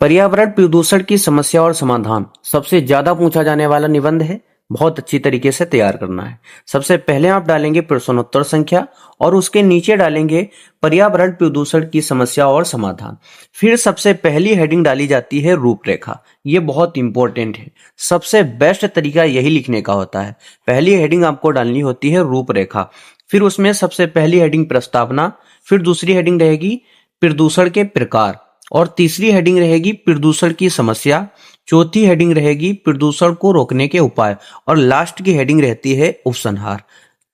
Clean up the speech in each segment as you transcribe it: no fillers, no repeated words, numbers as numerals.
पर्यावरण प्रदूषण की समस्या और समाधान सबसे ज्यादा पूछा जाने वाला निबंध है। बहुत अच्छी तरीके से तैयार करना है। सबसे पहले आप डालेंगे प्रश्नोत्तर संख्या और उसके नीचे डालेंगे पर्यावरण प्रदूषण की समस्या और समाधान। फिर सबसे पहली हेडिंग डाली जाती है रूपरेखा। ये बहुत इंपॉर्टेंट है। सबसे बेस्ट तरीका यही लिखने का होता है। पहली हेडिंग आपको डालनी होती है रूपरेखा, फिर उसमें सबसे पहली हेडिंग प्रस्तावना, फिर दूसरी हेडिंग रहेगी प्रदूषण के प्रकार और तीसरी हेडिंग रहेगी प्रदूषण की समस्या, चौथी हेडिंग रहेगी प्रदूषण को रोकने के उपाय और लास्ट की हेडिंग रहती है उपसंहार।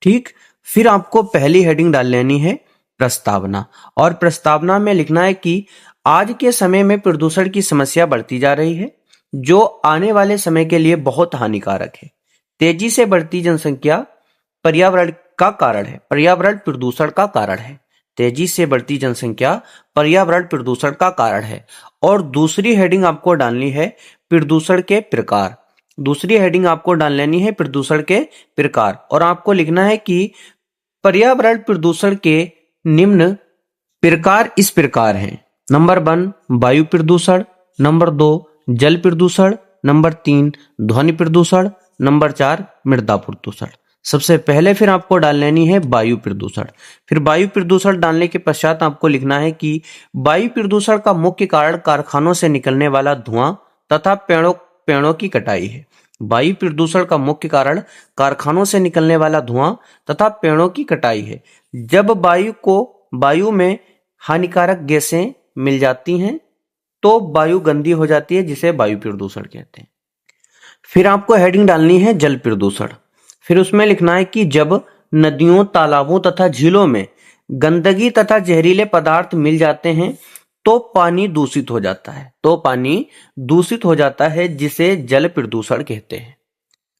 ठीक, फिर आपको पहली हेडिंग डाल लेनी है प्रस्तावना और प्रस्तावना में लिखना है कि आज के समय में प्रदूषण की समस्या बढ़ती जा रही है जो आने वाले समय के लिए बहुत हानिकारक है। तेजी से बढ़ती जनसंख्या पर्यावरण का कारण है, पर्यावरण प्रदूषण का कारण है। तेजी से बढ़ती जनसंख्या पर्यावरण प्रदूषण का कारण है। और दूसरी हेडिंग आपको डालनी है प्रदूषण के प्रकार। दूसरी हेडिंग आपको डाल लेनी है प्रदूषण के प्रकार और आपको लिखना है कि पर्यावरण प्रदूषण के निम्न प्रकार इस प्रकार हैं। नंबर 1 वायु प्रदूषण, नंबर 2 जल प्रदूषण, नंबर 3 ध्वनि प्रदूषण, नंबर 4 मृदा प्रदूषण। सबसे पहले फिर आपको डाल लेनी है वायु प्रदूषण। फिर वायु प्रदूषण डालने के पश्चात आपको लिखना है कि वायु प्रदूषण का मुख्य कारण कारखानों से निकलने वाला धुआं तथा पेड़ों की कटाई है। वायु प्रदूषण का मुख्य कारण कारखानों से निकलने वाला धुआं तथा पेड़ों की कटाई है। जब वायु में हानिकारक गैसें मिल जाती हैं तो वायु गंदी हो जाती है, जिसे वायु प्रदूषण कहते हैं। फिर आपको हेडिंग डालनी है जल प्रदूषण। फिर उसमें लिखना है कि जब नदियों, तालाबों तथा झीलों में गंदगी तथा जहरीले पदार्थ मिल जाते हैं तो पानी दूषित हो जाता है। जिसे जल प्रदूषण कहते हैं।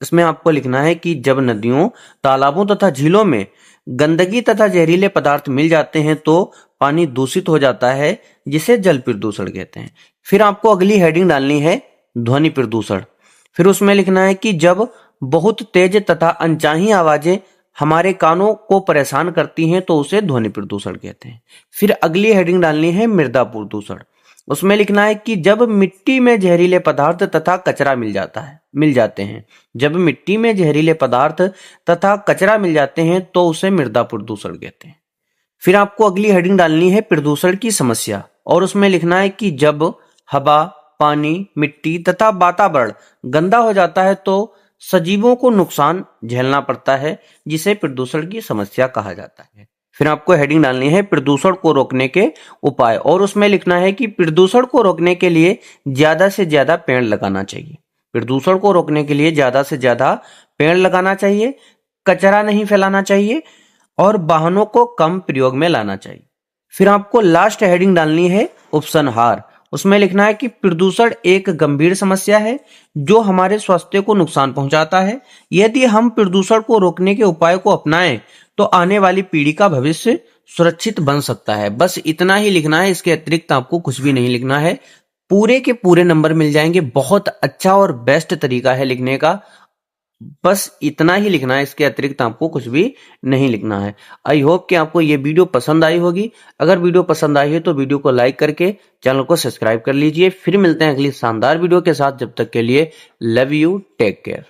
इसमें आपको लिखना है कि जब नदियों, तालाबों तथा झीलों में गंदगी तथा जहरीले पदार्थ मिल जाते हैं तो पानी दूषित हो जाता है, जिसे जल प्रदूषण कहते हैं। फिर आपको अगली हेडिंग डालनी है ध्वनि प्रदूषण। फिर उसमें लिखना है कि जब बहुत तेज तथा अनचाही आवाजें हमारे कानों को परेशान करती हैं तो उसे ध्वनि प्रदूषण कहते हैं। फिर अगली हेडिंग डालनी है मृदा प्रदूषण। उसमें लिखना है कि जब मिट्टी में जहरीले पदार्थ तथा कचरा मिल जाते हैं। जब मिट्टी में जहरीले पदार्थ तथा कचरा मिल जाते हैं तो उसे मृदा प्रदूषण कहते हैं। फिर आपको अगली हेडिंग डालनी है प्रदूषण की समस्या और उसमें लिखना है कि जब हवा, पानी, मिट्टी तथा वातावरण गंदा हो जाता है तो सजीवों को नुकसान झेलना पड़ता है, जिसे प्रदूषण की समस्या कहा जाता है। फिर आपको हेडिंग डालनी है प्रदूषण को रोकने के उपाय और उसमें लिखना है कि प्रदूषण को रोकने के लिए ज्यादा से ज्यादा पेड़ लगाना चाहिए। प्रदूषण को रोकने के लिए ज्यादा से ज्यादा पेड़ लगाना चाहिए, कचरा नहीं फैलाना चाहिए और वाहनों को कम प्रयोग में लाना चाहिए। फिर आपको लास्ट हेडिंग डालनी है उपसंहार। उसमें लिखना है कि प्रदूषण एक गंभीर समस्या है जो हमारे स्वास्थ्य को नुकसान पहुंचाता है। यदि हम प्रदूषण को रोकने के उपाय को अपनाएं तो आने वाली पीढ़ी का भविष्य सुरक्षित बन सकता है। बस इतना ही लिखना है, इसके अतिरिक्त आपको कुछ भी नहीं लिखना है। पूरे के पूरे नंबर मिल जाएंगे। बहुत अच्छा और बेस्ट तरीका है लिखने का। बस इतना ही लिखना है, इसके अतिरिक्त आपको कुछ भी नहीं लिखना है। आई होप कि आपको ये वीडियो पसंद आई होगी। अगर वीडियो पसंद आई है तो वीडियो को लाइक करके चैनल को सब्सक्राइब कर लीजिए। फिर मिलते हैं अगली शानदार वीडियो के साथ। जब तक के लिए लव यू, टेक केयर।